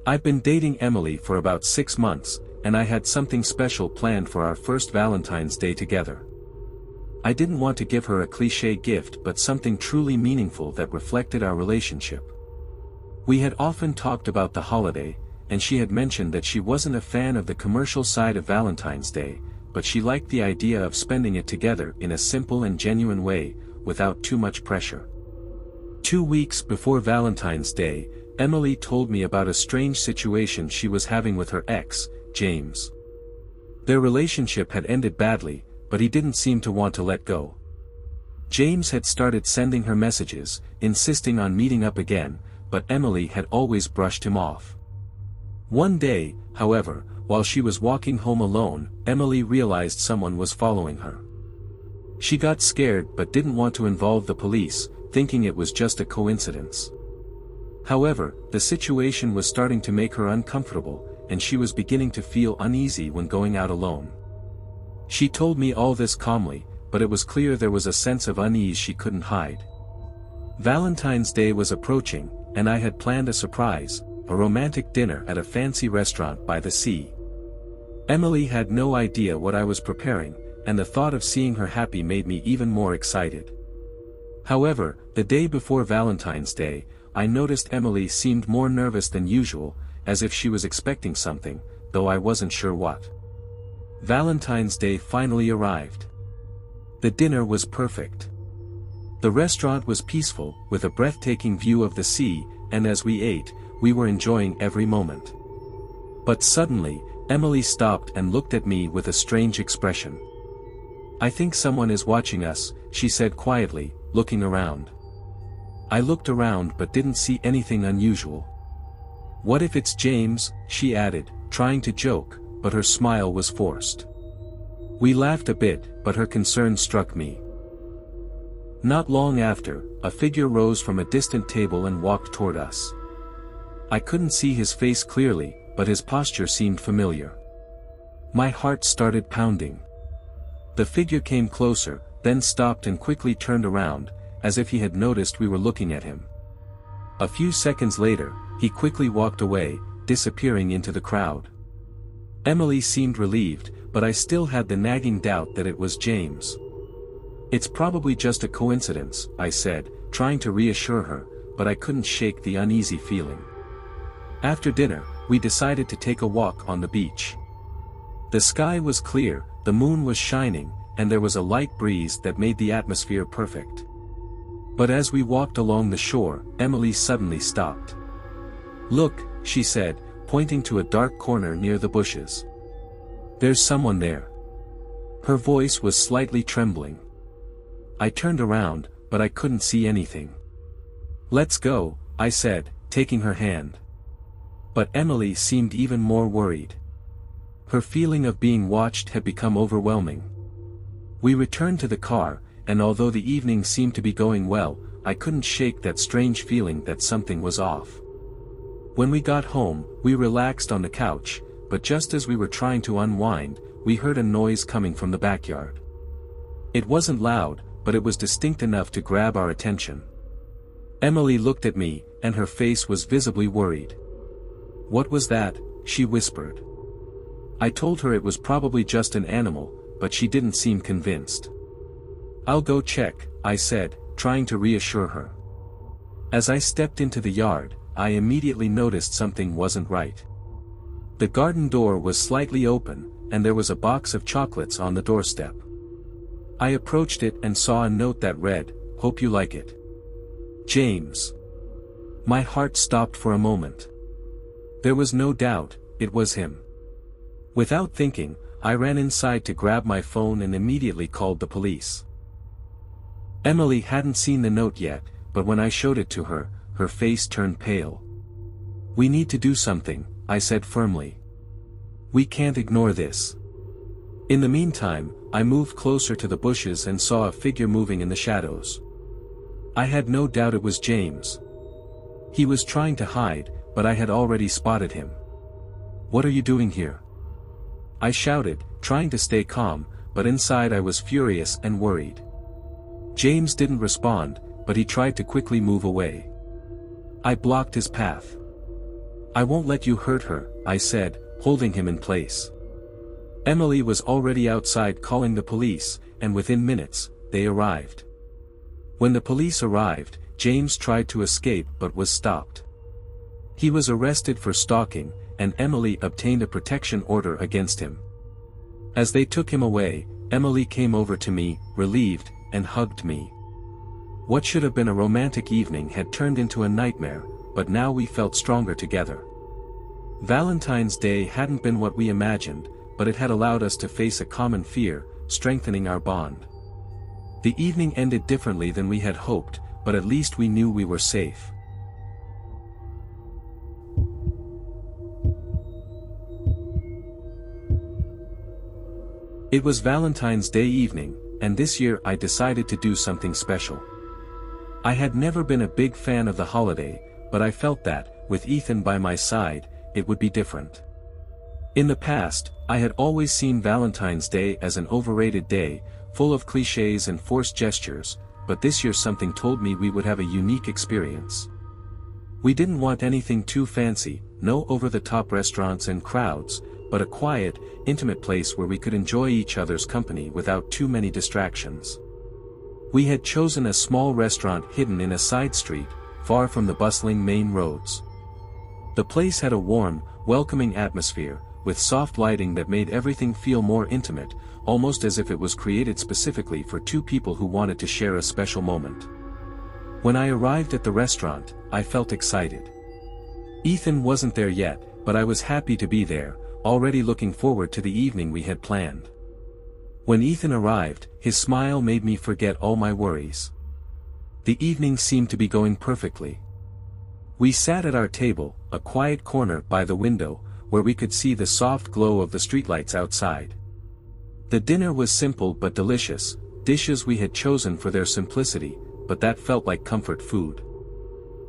I've been dating Emily for about 6 months, and I had something special planned for our first Valentine's Day together. I didn't want to give her a cliché gift but something truly meaningful that reflected our relationship. We had often talked about the holiday, and she had mentioned that she wasn't a fan of the commercial side of Valentine's Day, but she liked the idea of spending it together in a simple and genuine way, without too much pressure. 2 weeks before Valentine's Day, Emily told me about a strange situation she was having with her ex, James. Their relationship had ended badly, but he didn't seem to want to let go. James had started sending her messages, insisting on meeting up again, but Emily had always brushed him off. One day, however, while she was walking home alone, Emily realized someone was following her. She got scared but didn't want to involve the police, thinking it was just a coincidence. However, the situation was starting to make her uncomfortable, and she was beginning to feel uneasy when going out alone. She told me all this calmly, but it was clear there was a sense of unease she couldn't hide. Valentine's Day was approaching, and I had planned a surprise, a romantic dinner at a fancy restaurant by the sea. Emily had no idea what I was preparing, and the thought of seeing her happy made me even more excited. However, the day before Valentine's Day, I noticed Emily seemed more nervous than usual, as if she was expecting something, though I wasn't sure what. Valentine's Day finally arrived. The dinner was perfect. The restaurant was peaceful, with a breathtaking view of the sea, and as we ate, we were enjoying every moment. But suddenly, Emily stopped and looked at me with a strange expression. "I think someone is watching us," she said quietly, looking around. I looked around but didn't see anything unusual. "What if it's James?" she added, trying to joke, but her smile was forced. We laughed a bit, but her concern struck me. Not long after, a figure rose from a distant table and walked toward us. I couldn't see his face clearly, but his posture seemed familiar. My heart started pounding. The figure came closer, then stopped and quickly turned around, as if he had noticed we were looking at him. A few seconds later, he quickly walked away, disappearing into the crowd. Emily seemed relieved, but I still had the nagging doubt that it was James. "It's probably just a coincidence," I said, trying to reassure her, but I couldn't shake the uneasy feeling. After dinner, we decided to take a walk on the beach. The sky was clear, the moon was shining, and there was a light breeze that made the atmosphere perfect. But as we walked along the shore, Emily suddenly stopped. "Look," she said, pointing to a dark corner near the bushes. "There's someone there." Her voice was slightly trembling. I turned around, but I couldn't see anything. "Let's go," I said, taking her hand. But Emily seemed even more worried. Her feeling of being watched had become overwhelming. We returned to the car, and although the evening seemed to be going well, I couldn't shake that strange feeling that something was off. When we got home, we relaxed on the couch, but just as we were trying to unwind, we heard a noise coming from the backyard. It wasn't loud, but it was distinct enough to grab our attention. Emily looked at me, and her face was visibly worried. "What was that?" she whispered. I told her it was probably just an animal, but she didn't seem convinced. "I'll go check," I said, trying to reassure her. As I stepped into the yard, I immediately noticed something wasn't right. The garden door was slightly open, and there was a box of chocolates on the doorstep. I approached it and saw a note that read, "Hope you like it. James." My heart stopped for a moment. There was no doubt, it was him. Without thinking, I ran inside to grab my phone and immediately called the police. Emily hadn't seen the note yet, but when I showed it to her, her face turned pale. "We need to do something," I said firmly. "We can't ignore this." In the meantime, I moved closer to the bushes and saw a figure moving in the shadows. I had no doubt it was James. He was trying to hide, but I had already spotted him. "What are you doing here?" I shouted, trying to stay calm, but inside I was furious and worried. James didn't respond, but he tried to quickly move away. I blocked his path. "I won't let you hurt her," I said, holding him in place. Emily was already outside calling the police, and within minutes, they arrived. When the police arrived, James tried to escape but was stopped. He was arrested for stalking, and Emily obtained a protection order against him. As they took him away, Emily came over to me, relieved, and hugged me. What should have been a romantic evening had turned into a nightmare, but now we felt stronger together. Valentine's Day hadn't been what we imagined, but it had allowed us to face a common fear, strengthening our bond. The evening ended differently than we had hoped, but at least we knew we were safe. It was Valentine's Day evening, and this year I decided to do something special. I had never been a big fan of the holiday, but I felt that, with Ethan by my side, it would be different. In the past, I had always seen Valentine's Day as an overrated day, full of clichés and forced gestures, but this year something told me we would have a unique experience. We didn't want anything too fancy, no over-the-top restaurants and crowds, but a quiet, intimate place where we could enjoy each other's company without too many distractions. We had chosen a small restaurant hidden in a side street, far from the bustling main roads. The place had a warm, welcoming atmosphere, with soft lighting that made everything feel more intimate, almost as if it was created specifically for two people who wanted to share a special moment. When I arrived at the restaurant, I felt excited. Ethan wasn't there yet, but I was happy to be there, already looking forward to the evening we had planned. When Ethan arrived, his smile made me forget all my worries. The evening seemed to be going perfectly. We sat at our table, a quiet corner by the window, where we could see the soft glow of the streetlights outside. The dinner was simple but delicious, dishes we had chosen for their simplicity, but that felt like comfort food.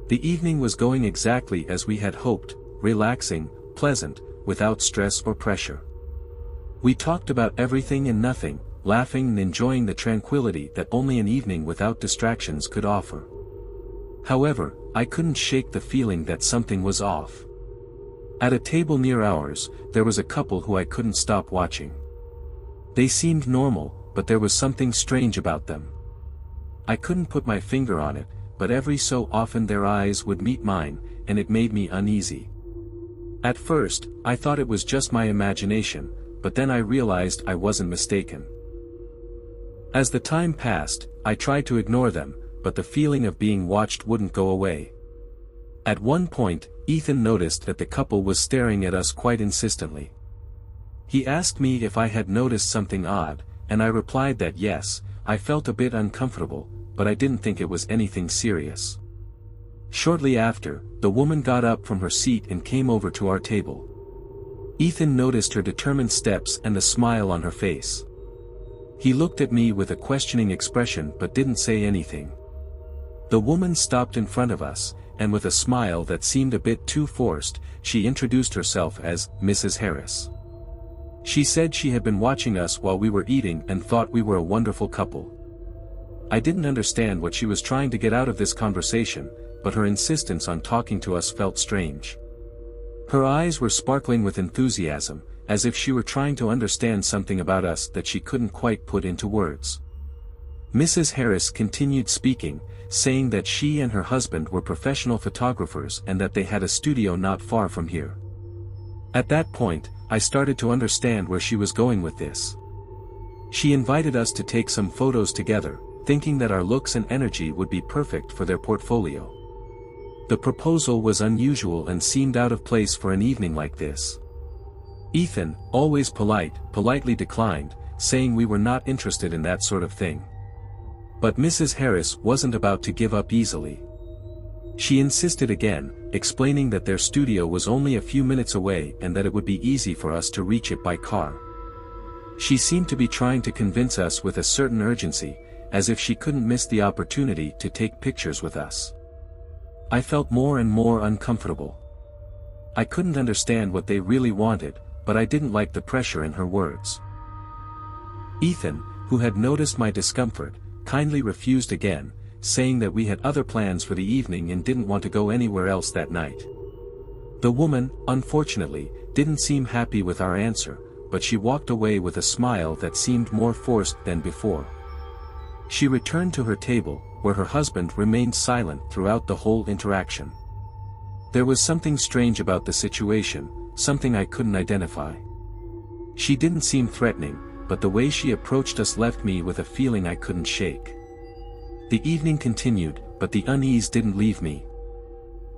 The evening was going exactly as we had hoped, relaxing, pleasant, without stress or pressure. We talked about everything and nothing, laughing and enjoying the tranquility that only an evening without distractions could offer. However, I couldn't shake the feeling that something was off. At a table near ours, there was a couple who I couldn't stop watching. They seemed normal, but there was something strange about them. I couldn't put my finger on it, but every so often their eyes would meet mine, and it made me uneasy. At first, I thought it was just my imagination, but then I realized I wasn't mistaken. As the time passed, I tried to ignore them, but the feeling of being watched wouldn't go away. At one point, Ethan noticed that the couple was staring at us quite insistently. He asked me if I had noticed something odd, and I replied that yes, I felt a bit uncomfortable, but I didn't think it was anything serious. Shortly after, the woman got up from her seat and came over to our table. Ethan noticed her determined steps and the smile on her face. He looked at me with a questioning expression but didn't say anything. The woman stopped in front of us, and with a smile that seemed a bit too forced, she introduced herself as Mrs. Harris. She said she had been watching us while we were eating and thought we were a wonderful couple. I didn't understand what she was trying to get out of this conversation, but her insistence on talking to us felt strange. Her eyes were sparkling with enthusiasm, as if she were trying to understand something about us that she couldn't quite put into words. Mrs. Harris continued speaking, saying that she and her husband were professional photographers and that they had a studio not far from here. At that point, I started to understand where she was going with this. She invited us to take some photos together, thinking that our looks and energy would be perfect for their portfolio. The proposal was unusual and seemed out of place for an evening like this. Ethan, always politely declined, saying we were not interested in that sort of thing. But Mrs. Harris wasn't about to give up easily. She insisted again, explaining that their studio was only a few minutes away and that it would be easy for us to reach it by car. She seemed to be trying to convince us with a certain urgency, as if she couldn't miss the opportunity to take pictures with us. I felt more and more uncomfortable. I couldn't understand what they really wanted, but I didn't like the pressure in her words. Ethan, who had noticed my discomfort, kindly refused again, saying that we had other plans for the evening and didn't want to go anywhere else that night. The woman, unfortunately, didn't seem happy with our answer, but she walked away with a smile that seemed more forced than before. She returned to her table, where her husband remained silent throughout the whole interaction. There was something strange about the situation, something I couldn't identify. She didn't seem threatening, but the way she approached us left me with a feeling I couldn't shake. The evening continued, but the unease didn't leave me.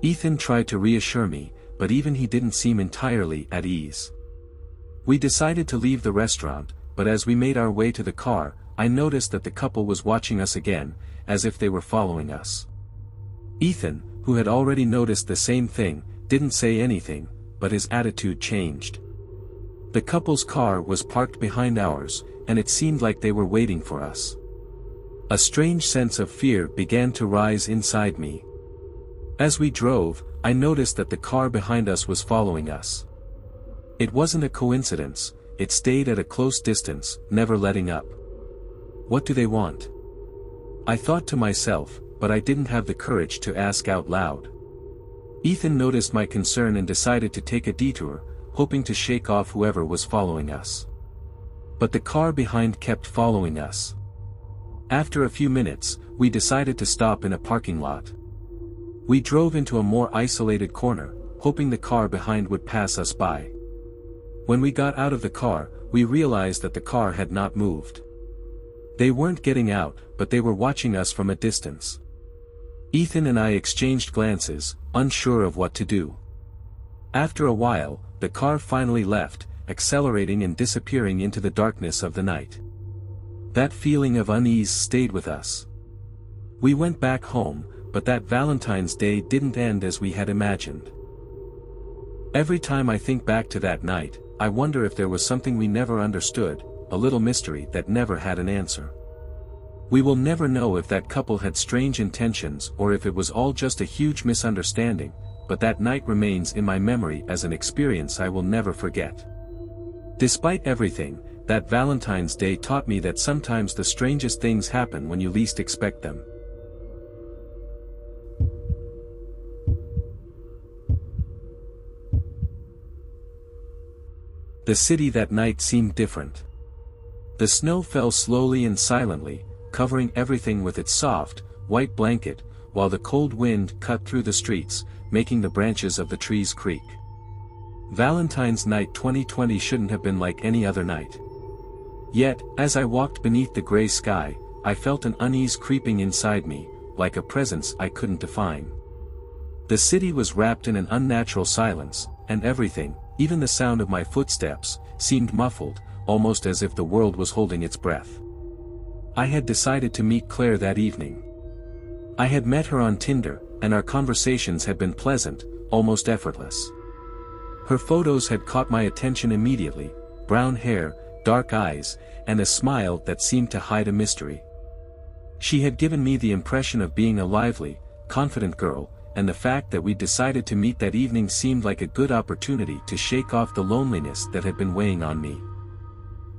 Ethan tried to reassure me, but even he didn't seem entirely at ease. We decided to leave the restaurant, but as we made our way to the car, I noticed that the couple was watching us again, as if they were following us. Ethan, who had already noticed the same thing, didn't say anything, but his attitude changed. The couple's car was parked behind ours, and it seemed like they were waiting for us. A strange sense of fear began to rise inside me. As we drove, I noticed that the car behind us was following us. It wasn't a coincidence, it stayed at a close distance, never letting up. What do they want? I thought to myself, but I didn't have the courage to ask out loud. Ethan noticed my concern and decided to take a detour, hoping to shake off whoever was following us. But the car behind kept following us. After a few minutes, we decided to stop in a parking lot. We drove into a more isolated corner, hoping the car behind would pass us by. When we got out of the car, we realized that the car had not moved. They weren't getting out, but they were watching us from a distance. Ethan and I exchanged glances, unsure of what to do. After a while, the car finally left, accelerating and disappearing into the darkness of the night. That feeling of unease stayed with us. We went back home, but that Valentine's Day didn't end as we had imagined. Every time I think back to that night, I wonder if there was something we never understood, a little mystery that never had an answer. We will never know if that couple had strange intentions or if it was all just a huge misunderstanding, but that night remains in my memory as an experience I will never forget. Despite everything, that Valentine's Day taught me that sometimes the strangest things happen when you least expect them. The city that night seemed different. The snow fell slowly and silently, covering everything with its soft, white blanket, while the cold wind cut through the streets, making the branches of the trees creak. Valentine's night 2020 shouldn't have been like any other night. Yet, as I walked beneath the gray sky, I felt an unease creeping inside me, like a presence I couldn't define. The city was wrapped in an unnatural silence, and everything, even the sound of my footsteps, seemed muffled, almost as if the world was holding its breath. I had decided to meet Claire that evening. I had met her on Tinder, and our conversations had been pleasant, almost effortless. Her photos had caught my attention immediately: brown hair, dark eyes, and a smile that seemed to hide a mystery. She had given me the impression of being a lively, confident girl, and the fact that we decided to meet that evening seemed like a good opportunity to shake off the loneliness that had been weighing on me.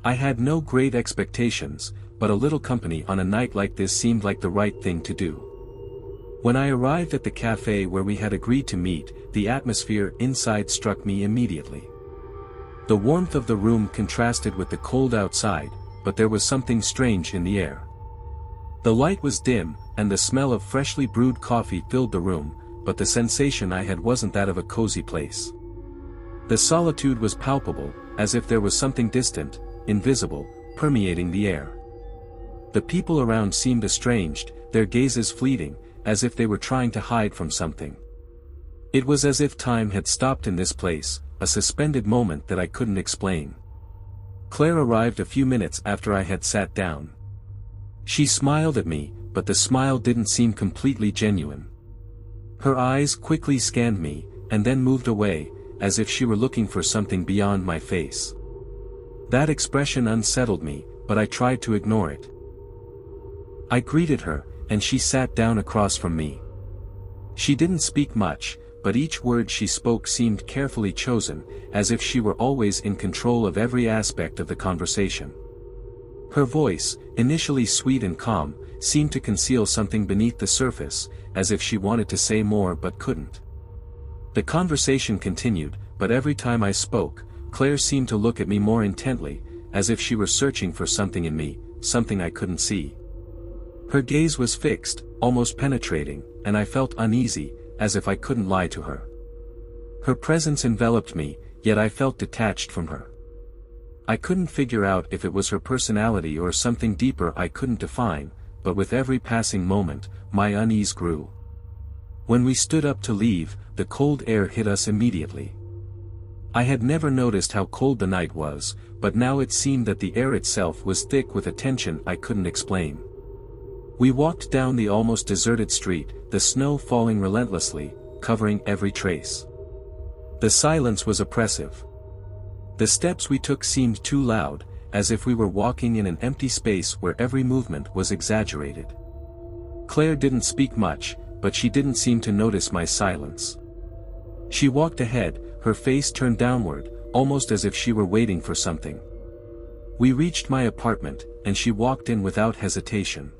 I had no great expectations, but a little company on a night like this seemed like the right thing to do. When I arrived at the cafe where we had agreed to meet, the atmosphere inside struck me immediately. The warmth of the room contrasted with the cold outside, but there was something strange in the air. The light was dim, and the smell of freshly brewed coffee filled the room, but the sensation I had wasn't that of a cozy place. The solitude was palpable, as if there was something distant, invisible, permeating the air. The people around seemed estranged, their gazes fleeting, as if they were trying to hide from something. It was as if time had stopped in this place, a suspended moment that I couldn't explain. Claire arrived a few minutes after I had sat down. She smiled at me, but the smile didn't seem completely genuine. Her eyes quickly scanned me, and then moved away, as if she were looking for something beyond my face. That expression unsettled me, but I tried to ignore it. I greeted her, and she sat down across from me. She didn't speak much, but each word she spoke seemed carefully chosen, as if she were always in control of every aspect of the conversation. Her voice, initially sweet and calm, seemed to conceal something beneath the surface, as if she wanted to say more but couldn't. The conversation continued, but every time I spoke, Claire seemed to look at me more intently, as if she were searching for something in me, something I couldn't see. Her gaze was fixed, almost penetrating, and I felt uneasy, as if I couldn't lie to her. Her presence enveloped me, yet I felt detached from her. I couldn't figure out if it was her personality or something deeper I couldn't define, but with every passing moment, my unease grew. When we stood up to leave, the cold air hit us immediately. I had never noticed how cold the night was, but now it seemed that the air itself was thick with a tension I couldn't explain. We walked down the almost deserted street, the snow falling relentlessly, covering every trace. The silence was oppressive. The steps we took seemed too loud, as if we were walking in an empty space where every movement was exaggerated. Claire didn't speak much, but she didn't seem to notice my silence. She walked ahead, her face turned downward, almost as if she were waiting for something. We reached my apartment, and she walked in without hesitation.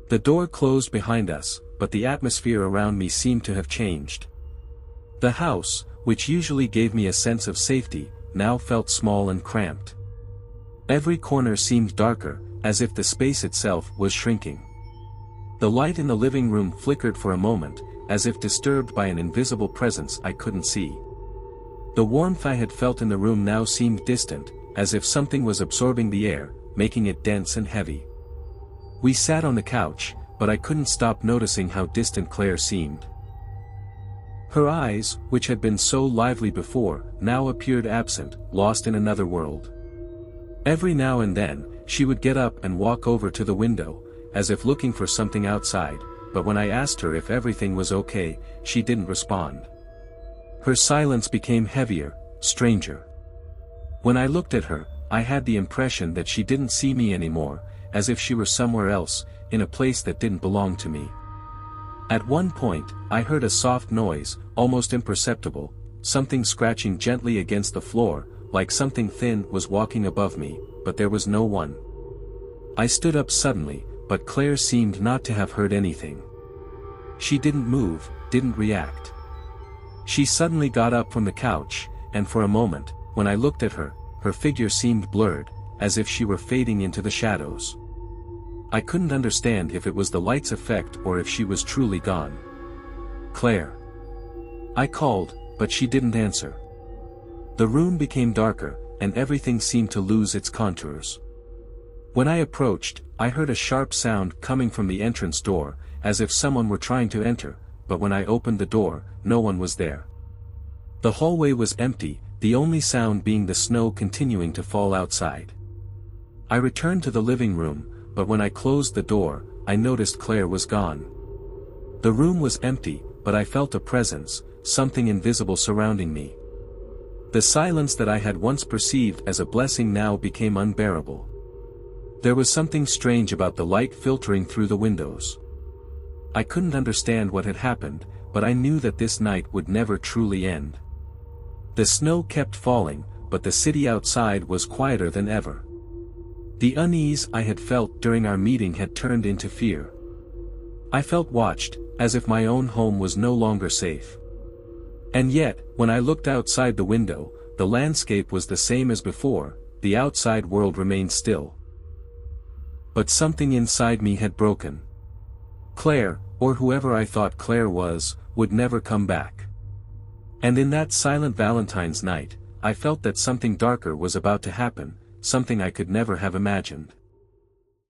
The door closed behind us, but the atmosphere around me seemed to have changed. The house, which usually gave me a sense of safety, now felt small and cramped. Every corner seemed darker, as if the space itself was shrinking. The light in the living room flickered for a moment, as if disturbed by an invisible presence I couldn't see. The warmth I had felt in the room now seemed distant, as if something was absorbing the air, making it dense and heavy. We sat on the couch, but I couldn't stop noticing how distant Claire seemed. Her eyes, which had been so lively before, now appeared absent, lost in another world. Every now and then, she would get up and walk over to the window, as if looking for something outside, but when I asked her if everything was okay, she didn't respond. Her silence became heavier, stranger. When I looked at her, I had the impression that she didn't see me anymore, as if she were somewhere else, in a place that didn't belong to me. At one point, I heard a soft noise, almost imperceptible, something scratching gently against the floor, like something thin was walking above me, but there was no one. I stood up suddenly, but Claire seemed not to have heard anything. She didn't move, didn't react. She suddenly got up from the couch, and for a moment, when I looked at her, her figure seemed blurred, as if she were fading into the shadows. I couldn't understand if it was the light's effect or if she was truly gone. "Claire." I called, but she didn't answer. The room became darker, and everything seemed to lose its contours. When I approached, I heard a sharp sound coming from the entrance door, as if someone were trying to enter, but when I opened the door, no one was there. The hallway was empty, the only sound being the snow continuing to fall outside. I returned to the living room, but when I closed the door, I noticed Claire was gone. The room was empty, but I felt a presence, something invisible surrounding me. The silence that I had once perceived as a blessing now became unbearable. There was something strange about the light filtering through the windows. I couldn't understand what had happened, but I knew that this night would never truly end. The snow kept falling, but the city outside was quieter than ever. The unease I had felt during our meeting had turned into fear. I felt watched, as if my own home was no longer safe. And yet, when I looked outside the window, the landscape was the same as before, the outside world remained still. But something inside me had broken. Claire, or whoever I thought Claire was, would never come back. And in that silent Valentine's night, I felt that something darker was about to happen, something I could never have imagined.